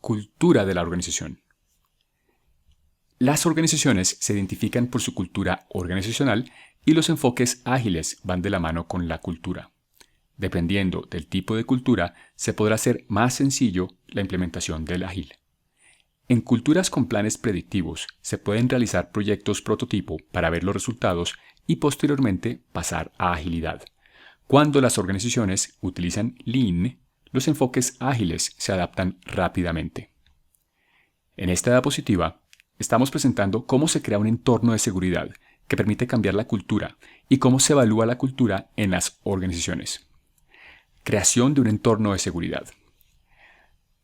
Cultura de la organización. Las organizaciones se identifican por su cultura organizacional y los enfoques ágiles van de la mano con la cultura. Dependiendo del tipo de cultura, se podrá hacer más sencillo la implementación del ágil. En culturas con planes predictivos, se pueden realizar proyectos prototipo para ver los resultados y posteriormente pasar a agilidad. Cuando las organizaciones utilizan Lean, los enfoques ágiles se adaptan rápidamente. En esta diapositiva, estamos presentando cómo se crea un entorno de seguridad que permite cambiar la cultura y cómo se evalúa la cultura en las organizaciones. Creación de un entorno de seguridad.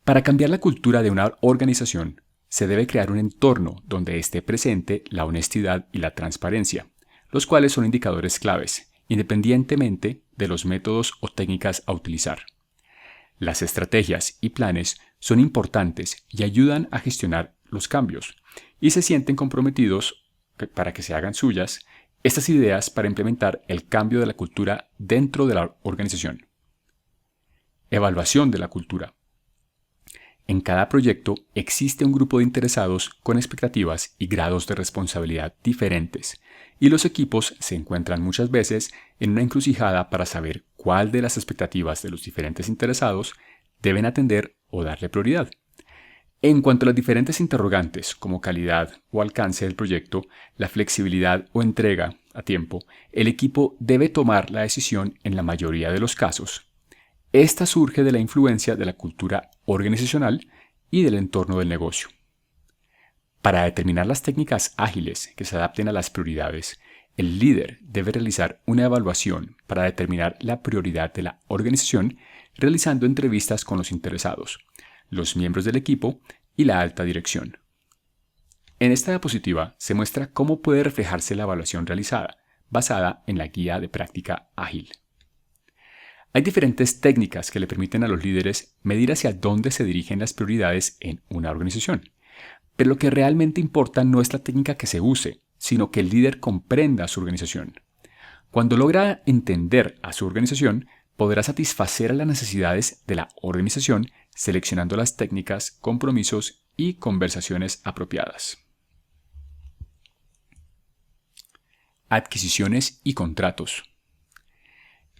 Para cambiar la cultura de una organización, se debe crear un entorno donde esté presente la honestidad y la transparencia, los cuales son indicadores claves, independientemente de los métodos o técnicas a utilizar. Las estrategias y planes son importantes y ayudan a gestionar los cambios, y se sienten comprometidos para que se hagan suyas estas ideas para implementar el cambio de la cultura dentro de la organización. Evaluación de la cultura. En cada proyecto existe un grupo de interesados con expectativas y grados de responsabilidad diferentes, y los equipos se encuentran muchas veces en una encrucijada para saber cuál de las expectativas de los diferentes interesados deben atender o darle prioridad. En cuanto a las diferentes interrogantes como calidad o alcance del proyecto, la flexibilidad o entrega a tiempo, el equipo debe tomar la decisión en la mayoría de los casos. Esta surge de la influencia de la cultura organizacional y del entorno del negocio. Para determinar las técnicas ágiles que se adapten a las prioridades, el líder debe realizar una evaluación para determinar la prioridad de la organización, realizando entrevistas con los interesados, los miembros del equipo y la alta dirección. En esta diapositiva se muestra cómo puede reflejarse la evaluación realizada, basada en la guía de práctica ágil. Hay diferentes técnicas que le permiten a los líderes medir hacia dónde se dirigen las prioridades en una organización. Pero lo que realmente importa no es la técnica que se use, sino que el líder comprenda a su organización. Cuando logra entender a su organización, podrá satisfacer a las necesidades de la organización seleccionando las técnicas, compromisos y conversaciones apropiadas. Adquisiciones y contratos.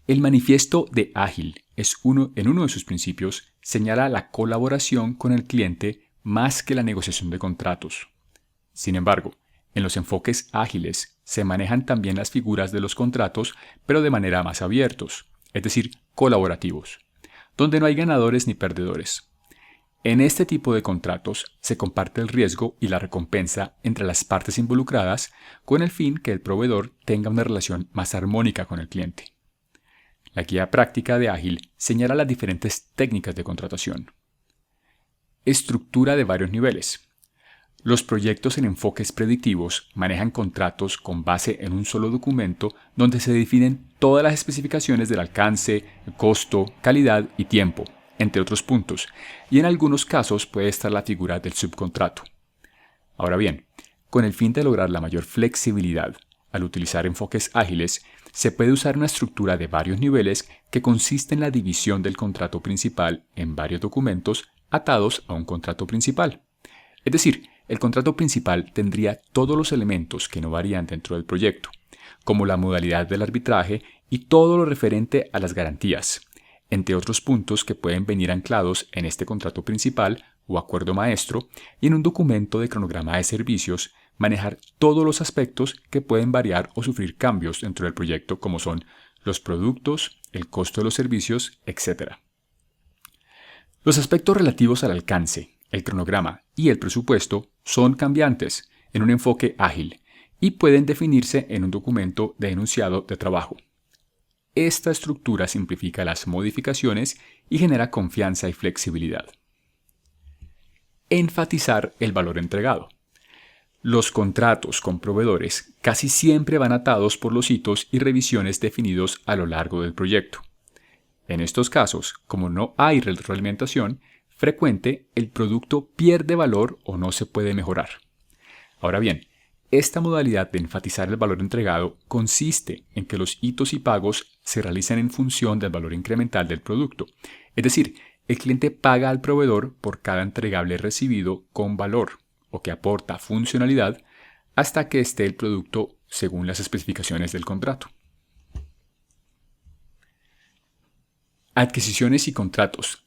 El manifiesto de Ágil en uno de sus principios señala la colaboración con el cliente más que la negociación de contratos. Sin embargo, en los enfoques ágiles se manejan también las figuras de los contratos, pero de manera más abiertos, es decir, colaborativos, donde no hay ganadores ni perdedores. En este tipo de contratos se comparte el riesgo y la recompensa entre las partes involucradas con el fin que el proveedor tenga una relación más armónica con el cliente. La guía práctica de Ágil señala las diferentes técnicas de contratación. Estructura de varios niveles. Los proyectos en enfoques predictivos manejan contratos con base en un solo documento donde se definen todas las especificaciones del alcance, costo, calidad y tiempo, entre otros puntos, y en algunos casos puede estar la figura del subcontrato. Ahora bien, con el fin de lograr la mayor flexibilidad, al utilizar enfoques ágiles, se puede usar una estructura de varios niveles que consiste en la división del contrato principal en varios documentos atados a un contrato principal. Es decir, el contrato principal tendría todos los elementos que no varían dentro del proyecto, como la modalidad del arbitraje y todo lo referente a las garantías, entre otros puntos que pueden venir anclados en este contrato principal o acuerdo maestro, y en un documento de cronograma de servicios manejar todos los aspectos que pueden variar o sufrir cambios dentro del proyecto, como son los productos, el costo de los servicios, etc. Los aspectos relativos al alcance, el cronograma y el presupuesto son cambiantes en un enfoque ágil y pueden definirse en un documento de enunciado de trabajo. Esta estructura simplifica las modificaciones y genera confianza y flexibilidad. Enfatizar el valor entregado. Los contratos con proveedores casi siempre van atados por los hitos y revisiones definidos a lo largo del proyecto. En estos casos, como no hay retroalimentación frecuente, el producto pierde valor o no se puede mejorar. Ahora bien, esta modalidad de enfatizar el valor entregado consiste en que los hitos y pagos se realicen en función del valor incremental del producto, es decir, El cliente paga al proveedor por cada entregable recibido con valor o que aporta funcionalidad hasta que esté el producto según las especificaciones del contrato. Adquisiciones y contratos.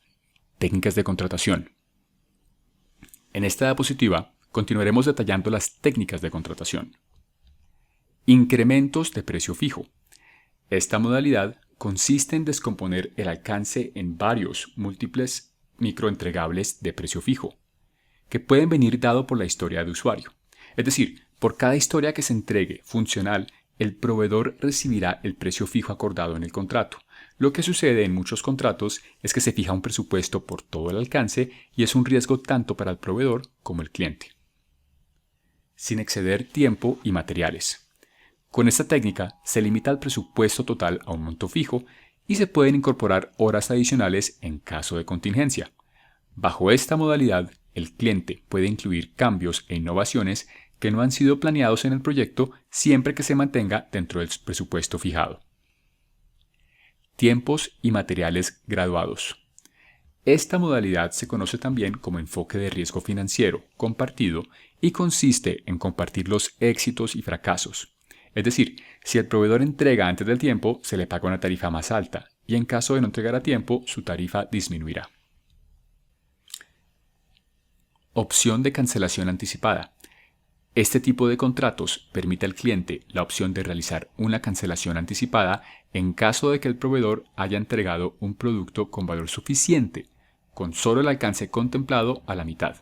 Técnicas de contratación. En esta diapositiva continuaremos detallando las técnicas de contratación. Incrementos de precio fijo. Esta modalidad consiste en descomponer el alcance en varios múltiples microentregables de precio fijo, que pueden venir dado por la historia de usuario. Es decir, por cada historia que se entregue funcional, el proveedor recibirá el precio fijo acordado en el contrato. Lo que sucede en muchos contratos es que se fija un presupuesto por todo el alcance y es un riesgo tanto para el proveedor como el cliente. Sin exceder tiempo y materiales. Con esta técnica se limita el presupuesto total a un monto fijo y se pueden incorporar horas adicionales en caso de contingencia. Bajo esta modalidad, el cliente puede incluir cambios e innovaciones que no han sido planeados en el proyecto siempre que se mantenga dentro del presupuesto fijado. Tiempos y materiales graduados. Esta modalidad se conoce también como enfoque de riesgo financiero compartido y consiste en compartir los éxitos y fracasos. Es decir, si el proveedor entrega antes del tiempo, se le paga una tarifa más alta y en caso de no entregar a tiempo, su tarifa disminuirá. Opción de cancelación anticipada. Este tipo de contratos permite al cliente la opción de realizar una cancelación anticipada en caso de que el proveedor haya entregado un producto con valor suficiente, con solo el alcance contemplado a la mitad.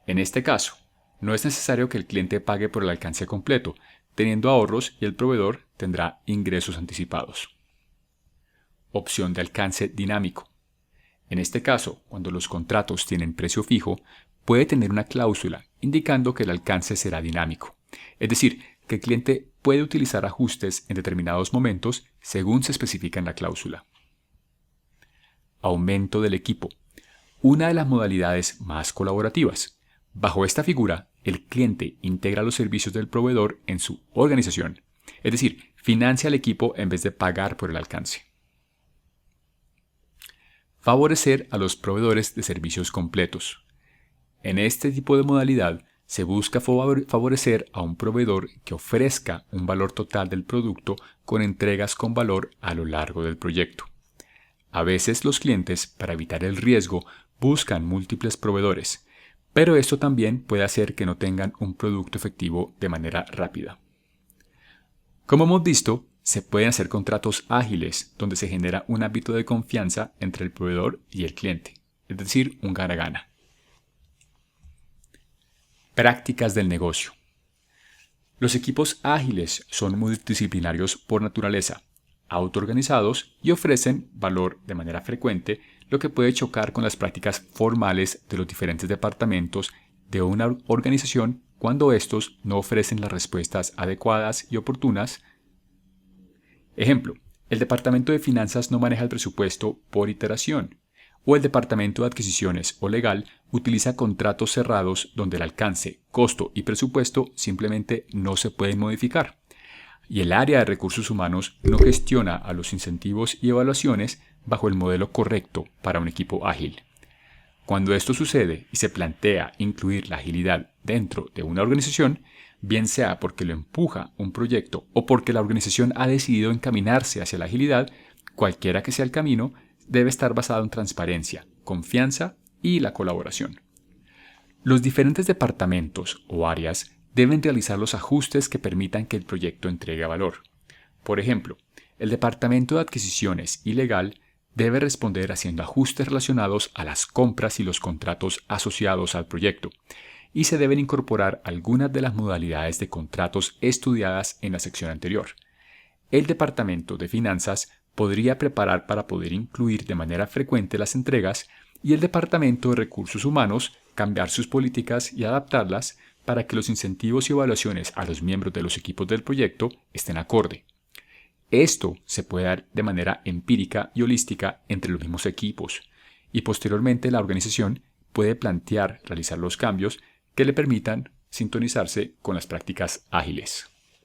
En este caso, no es necesario que el cliente pague por el alcance completo, teniendo ahorros y el proveedor tendrá ingresos anticipados. Opción de alcance dinámico. En este caso, cuando los contratos tienen precio fijo, puede tener una cláusula indicando que el alcance será dinámico, es decir, que el cliente puede utilizar ajustes en determinados momentos según se especifica en la cláusula. Aumento del equipo. Una de las modalidades más colaborativas. Bajo esta figura, el cliente integra los servicios del proveedor en su organización, es decir, financia al equipo en vez de pagar por el alcance. Favorecer a los proveedores de servicios completos. En este tipo de modalidad se busca favorecer a un proveedor que ofrezca un valor total del producto con entregas con valor a lo largo del proyecto. A veces los clientes, para evitar el riesgo, buscan múltiples proveedores, pero esto también puede hacer que no tengan un producto efectivo de manera rápida. Como hemos visto, se pueden hacer contratos ágiles donde se genera un ámbito de confianza entre el proveedor y el cliente, es decir, un gana-gana. Prácticas del negocio. Los equipos ágiles son multidisciplinarios por naturaleza, autoorganizados y ofrecen valor de manera frecuente, lo que puede chocar con las prácticas formales de los diferentes departamentos de una organización cuando estos no ofrecen las respuestas adecuadas y oportunas. Ejemplo, el departamento de finanzas no maneja el presupuesto por iteración, o el departamento de adquisiciones o legal utiliza contratos cerrados donde el alcance, costo y presupuesto simplemente no se pueden modificar. Y el área de recursos humanos no gestiona a los incentivos y evaluaciones bajo el modelo correcto para un equipo ágil. Cuando esto sucede y se plantea incluir la agilidad dentro de una organización, bien sea porque lo empuja un proyecto o porque la organización ha decidido encaminarse hacia la agilidad, cualquiera que sea el camino, debe estar basado en transparencia, confianza y la colaboración. Los diferentes departamentos o áreas deben realizar los ajustes que permitan que el proyecto entregue valor. Por ejemplo, el departamento de adquisiciones y legal debe responder haciendo ajustes relacionados a las compras y los contratos asociados al proyecto, y se deben incorporar algunas de las modalidades de contratos estudiadas en la sección anterior. El departamento de finanzas podría preparar para poder incluir de manera frecuente las entregas y el departamento de recursos humanos cambiar sus políticas y adaptarlas para que los incentivos y evaluaciones a los miembros de los equipos del proyecto estén acorde. Esto se puede dar de manera empírica y holística entre los mismos equipos, y posteriormente la organización puede plantear realizar los cambios que le permitan sintonizarse con las prácticas ágiles.